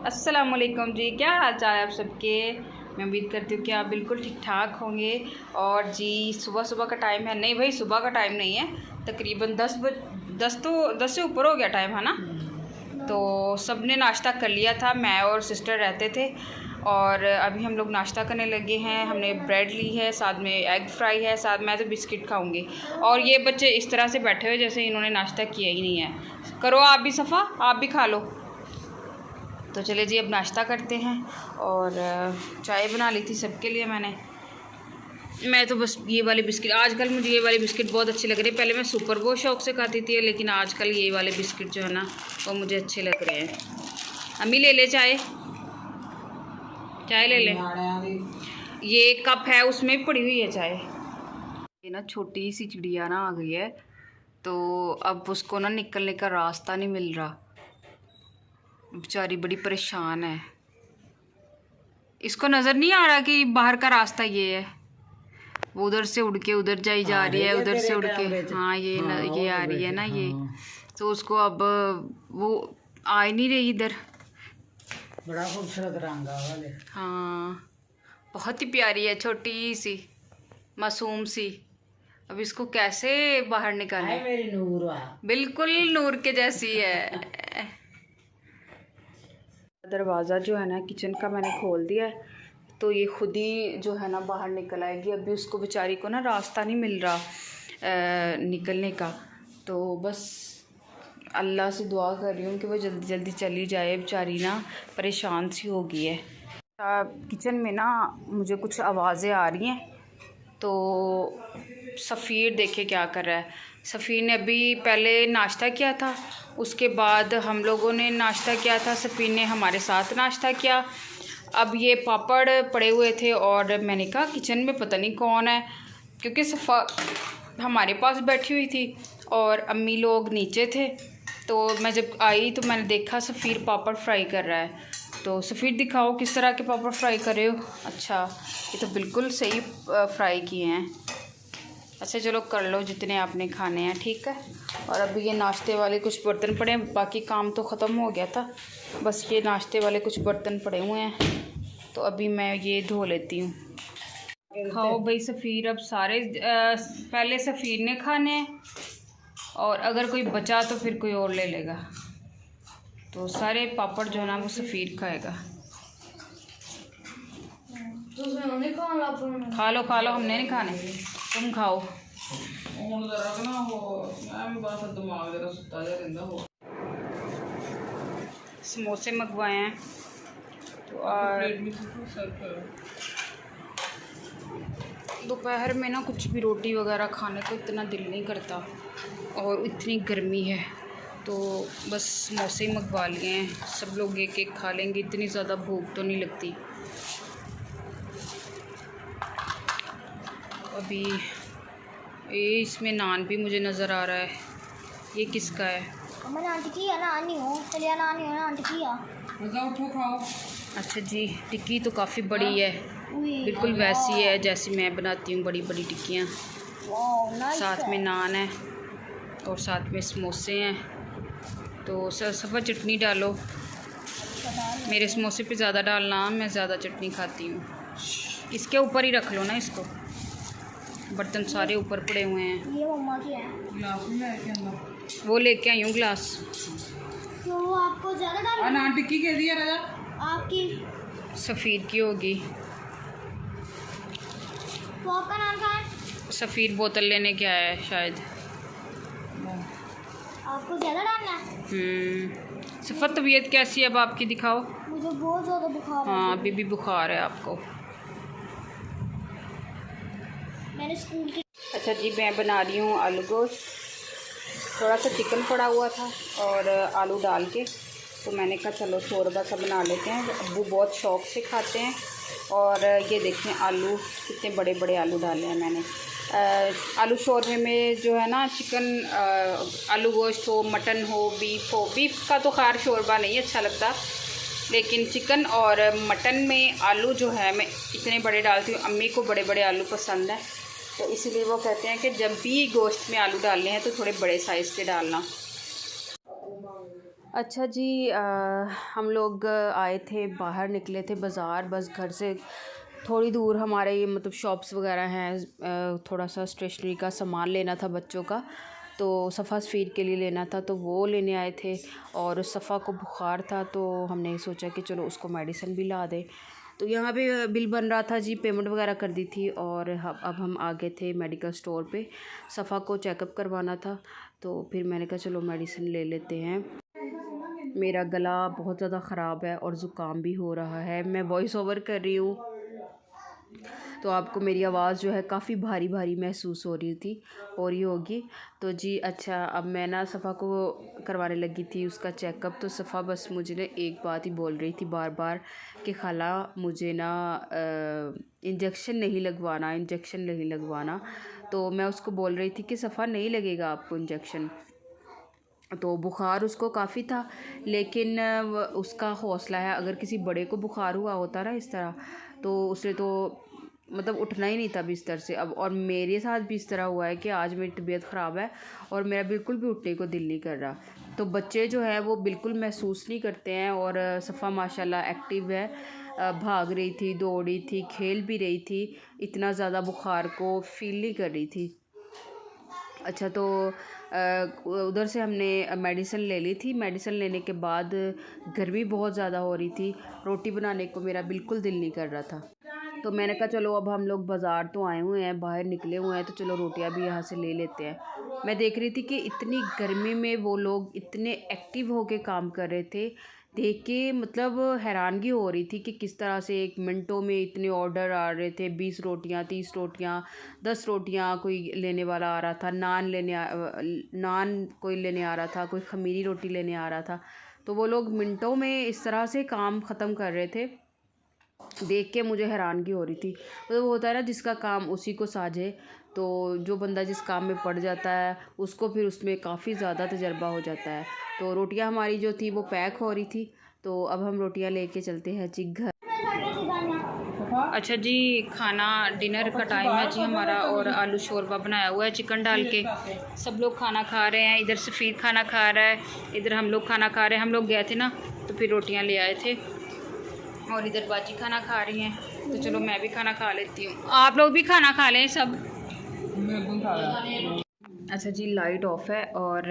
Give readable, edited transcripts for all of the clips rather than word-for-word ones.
अस्सलाम वालेकुम जी, क्या हाल चाल है आप सबके। मैं उम्मीद करती हूँ कि आप बिल्कुल ठीक ठाक होंगे। और जी सुबह सुबह का टाइम है, नहीं भाई सुबह का टाइम नहीं है, तकरीबन 10 से ऊपर हो गया टाइम है ना। तो सब ने नाश्ता कर लिया था, मैं और सिस्टर रहते थे और अभी हम लोग नाश्ता करने लगे हैं। हमने ब्रेड ली है, साथ में एग फ्राई है, साथ मैं तो बिस्किट खाऊंगी। और ये बच्चे इस तरह से बैठे हुए जैसे इन्होंने नाश्ता किया ही नहीं है। करो आप भी सफ़ा, आप भी खा लो। तो चले जी अब नाश्ता करते हैं। और चाय बना ली थी सबके लिए मैं तो बस ये वाले बिस्किट, आजकल मुझे ये वाले बिस्किट बहुत अच्छे लग रहे हैं। पहले मैं सुपर बहुत शौक से खाती थी, लेकिन आजकल ये वाले बिस्किट जो है ना वो मुझे अच्छे लग रहे हैं। अम्मी ले ले चाय, चाय ले ले। ये कप है उसमें भी पड़ी हुई है चाय। ये ना छोटी सी चिड़िया ना आ गई है, तो अब उसको ना निकलने का रास्ता नहीं मिल रहा। बेचारी बड़ी परेशान है, इसको नज़र नहीं आ रहा कि बाहर का रास्ता ये है। वो उधर से उड़ के उधर जा रही है, उधर से उड़ के हाँ ये आ रही है ना ये। तो उसको अब वो आ ही नहीं रही इधर। बड़ा खूबसूरत रंग वाले। हाँ बहुत ही प्यारी है, छोटी सी मासूम सी। अब इसको कैसे बाहर निकालें। मेरी नूर बिल्कुल नूर के जैसी है। दरवाज़ा जो है ना किचन का मैंने खोल दिया है, तो ये खुद ही जो है ना बाहर निकल आएगी। अभी उसको बेचारी को ना रास्ता नहीं मिल रहा निकलने का। तो बस अल्लाह से दुआ कर रही हूँ कि वो जल्दी जल्दी चली जाए, बेचारी ना परेशान सी हो गई है। किचन में ना मुझे कुछ आवाज़ें आ रही हैं, तो सफ़ीर देखे क्या कर रहा है। सफ़ीर ने अभी पहले नाश्ता किया था, उसके बाद हम लोगों ने नाश्ता किया था, सफ़ीर ने हमारे साथ नाश्ता किया। अब ये पापड़ पड़े हुए थे और मैंने कहा किचन में पता नहीं कौन है, क्योंकि सफ़ा हमारे पास बैठी हुई थी और अम्मी लोग नीचे थे। तो मैं जब आई तो मैंने देखा सफ़ीर पापड़ फ्राई कर रहा है। तो सफ़ीर दिखाओ किस तरह के पापड़ फ्राई कर रहे हो। अच्छा ये तो बिल्कुल सही फ्राई किए हैं। अच्छा चलो कर लो जितने आपने खाने हैं, ठीक है। और अभी ये नाश्ते वाले कुछ बर्तन पड़े हैं, बाकी काम तो ख़त्म हो गया था, बस ये नाश्ते वाले कुछ बर्तन पड़े हुए हैं, तो अभी मैं ये धो लेती हूँ। खाओ भाई सफ़ीर, अब सारे पहले सफ़ीर ने खाने हैं और अगर कोई बचा तो फिर कोई और ले लेगा। तो सारे पापड़ जो है ना वो सफ़ीर खाएगा। खा लो खा लो, हमने नहीं खाने, तुम खाओ। समोसे मंगवाए हैं तो दोपहर में ना कुछ भी रोटी वगैरह खाने को इतना दिल नहीं करता और इतनी गर्मी है, तो बस समोसे ही मंगवा लिए हैं। सब लोग एक एक खा लेंगे, इतनी ज़्यादा भूख तो नहीं लगती। अभी ये इसमें नान भी मुझे नज़र आ रहा है, ये किसका है। उठो खाओ। अच्छा जी, टिक्की तो काफ़ी बड़ी है, बिल्कुल वैसी है जैसी मैं बनाती हूँ, बड़ी बड़ी टिक्कियाँ। साथ में नान है और साथ में समोसे हैं। तो सफ़ा चटनी डालो, मेरे समोसे पे ज़्यादा डालना, मैं ज़्यादा चटनी खाती हूँ। इसके ऊपर ही रख लो ना इसको, बर्तन सारे ऊपर पड़े हुए हैं। ये मम्मा की है, गिलास में लेके अंदर वो लेके आई हूँ गिलास। तो वो आपको ज़्यादा डाल ना टिक्की के दिया राजा आपकी सफ़ीर की होगी। तो आपका नाम क्या है। सफ़ीर बोतल लेने क्या है शायद। आपको ज़्यादा डालना है। सफ़ा तबीयत कैसी है अब आपकी, दिखाओ। मुझे बहुत ज़्यादा बुखार है। हाँ अभी भी बुखार है आपको। मैंने स्कूल की। अच्छा जी मैं बना रही हूँ आलू गोश्त, थोड़ा सा चिकन पड़ा हुआ था और आलू डाल के, तो मैंने कहा चलो शोरबा सा बना लेते हैं। अब्बू बहुत शौक़ से खाते हैं। और ये देखें आलू कितने बड़े बड़े आलू डाले हैं मैंने। आलू शोरबे में जो है ना चिकन, आलू गोश्त हो, मटन हो, बीफ हो। बीफ का तो खैर शोरबा नहीं अच्छा लगता, लेकिन चिकन और मटन में आलू जो है मैं इतने बड़े डालती हूँ। अम्मी को बड़े बड़े आलू पसंद है, तो इसीलिए वो कहते हैं कि जब भी गोश्त में आलू डालने हैं तो थोड़े बड़े साइज़ के डालना। अच्छा जी, हम लोग आए थे, बाहर निकले थे बाज़ार, बस घर से थोड़ी दूर हमारे ये मतलब शॉप्स वगैरह हैं, थोड़ा सा स्टेशनरी का सामान लेना था बच्चों का, तो सफ़ा सफ़ीर के लिए लेना था, तो वो लेने आए थे। और सफ़ा को बुखार था तो हमने सोचा कि चलो उसको मेडिसिन भी ला दें। तो यहाँ पे बिल बन रहा था जी, पेमेंट वगैरह कर दी थी और अब हम आ गए थे मेडिकल स्टोर पे। सफ़ा को चेकअप करवाना था, तो फिर मैंने कहा चलो मेडिसिन ले लेते हैं। मेरा गला बहुत ज़्यादा ख़राब है और ज़ुकाम भी हो रहा है। मैं वॉइस ओवर कर रही हूँ तो आपको मेरी आवाज़ जो है काफ़ी भारी भारी महसूस हो रही होगी। तो जी अच्छा, अब मैं ना सफ़ा को करवाने लगी थी उसका चेकअप। तो सफ़ा बस मुझे ना एक बात ही बोल रही थी बार बार कि खाला मुझे ना इंजेक्शन नहीं लगवाना। तो मैं उसको बोल रही थी कि सफ़ा नहीं लगेगा आपको इंजेक्शन। तो बुखार उसको काफ़ी था, लेकिन उसका हौसला है, अगर किसी बड़े को बुखार हुआ होता ना इस तरह, तो उसने तो मतलब उठना ही नहीं था बिस्तर से। अब और मेरे साथ भी इस तरह हुआ है कि आज मेरी तबीयत ख़राब है और मेरा बिल्कुल भी उठने को दिल नहीं कर रहा। तो बच्चे जो है वो बिल्कुल महसूस नहीं करते हैं। और सफ़ा माशाल्लाह एक्टिव है, भाग रही थी, दौड़ रही थी, खेल भी रही थी, इतना ज़्यादा बुखार को फील नहीं कर रही थी। अच्छा, तो उधर से हमने मेडिसिन ले ली थी। मेडिसिन लेने के बाद गर्मी बहुत ज़्यादा हो रही थी, रोटी बनाने को मेरा बिल्कुल दिल नहीं कर रहा था। तो मैंने कहा चलो अब हम लोग बाज़ार तो आए हुए हैं, बाहर निकले हुए हैं, तो चलो रोटियां भी यहाँ से ले लेते हैं। मैं देख रही थी कि इतनी गर्मी में वो लोग इतने एक्टिव होके काम कर रहे थे, देख के मतलब हैरानगी हो रही थी कि किस तरह से एक मिनटों में इतने ऑर्डर आ रहे थे। 20 रोटियां, 30 रोटियां, 10 रोटियां कोई लेने वाला आ रहा था, नान कोई लेने आ रहा था, कोई खमीरी रोटी लेने आ रहा था। तो वो लोग मिनटों में इस तरह से काम ख़त्म कर रहे थे, देख के मुझे हैरानगी हो रही थी। तो वो होता है ना, जिसका काम उसी को साझे। तो जो बंदा जिस काम में पड़ जाता है उसको फिर उसमें काफ़ी ज़्यादा तजर्बा हो जाता है। तो रोटियां हमारी जो थी वो पैक हो रही थी, तो अब हम रोटियां लेके चलते हैं जी घर। अच्छा जी, खाना डिनर का टाइम है जी हमारा, और आलू शोरबा बनाया हुआ है चिकन डाल के। सब लोग खाना खा रहे हैं, इधर सफ़ीर खाना खा रहा है, इधर हम लोग खाना खा रहे हैं। हम लोग गए थे ना तो फिर रोटियां ले आए थे, और इधर बाजी खाना खा रही हैं। तो चलो मैं भी खाना खा लेती हूँ, आप लोग भी खाना खा लें सब। अच्छा जी, लाइट ऑफ है और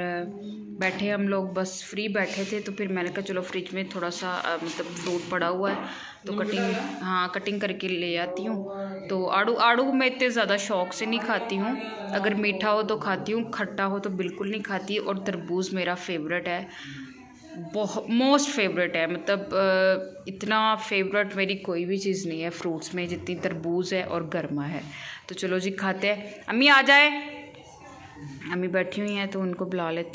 बैठे हम लोग बस फ्री बैठे थे। तो फिर मैंने कहा चलो फ्रिज में थोड़ा सा मतलब फ्रूट पड़ा हुआ है, तो कटिंग करके ले आती हूँ। तो आड़ू मैं इतने ज़्यादा शौक से नहीं खाती हूँ, अगर मीठा हो तो खाती हूँ, खट्टा हो तो बिल्कुल नहीं खाती। और तरबूज मेरा फेवरेट है, बहुत मोस्ट फेवरेट है, मतलब इतना फेवरेट मेरी कोई भी चीज़ नहीं है फ्रूट्स में जितनी तरबूज है और गर्मा है। तो चलो जी खाते हैं। अम्मी आ जाए, अम्मी बैठी हुई हैं तो उनको बुला लेते हैं।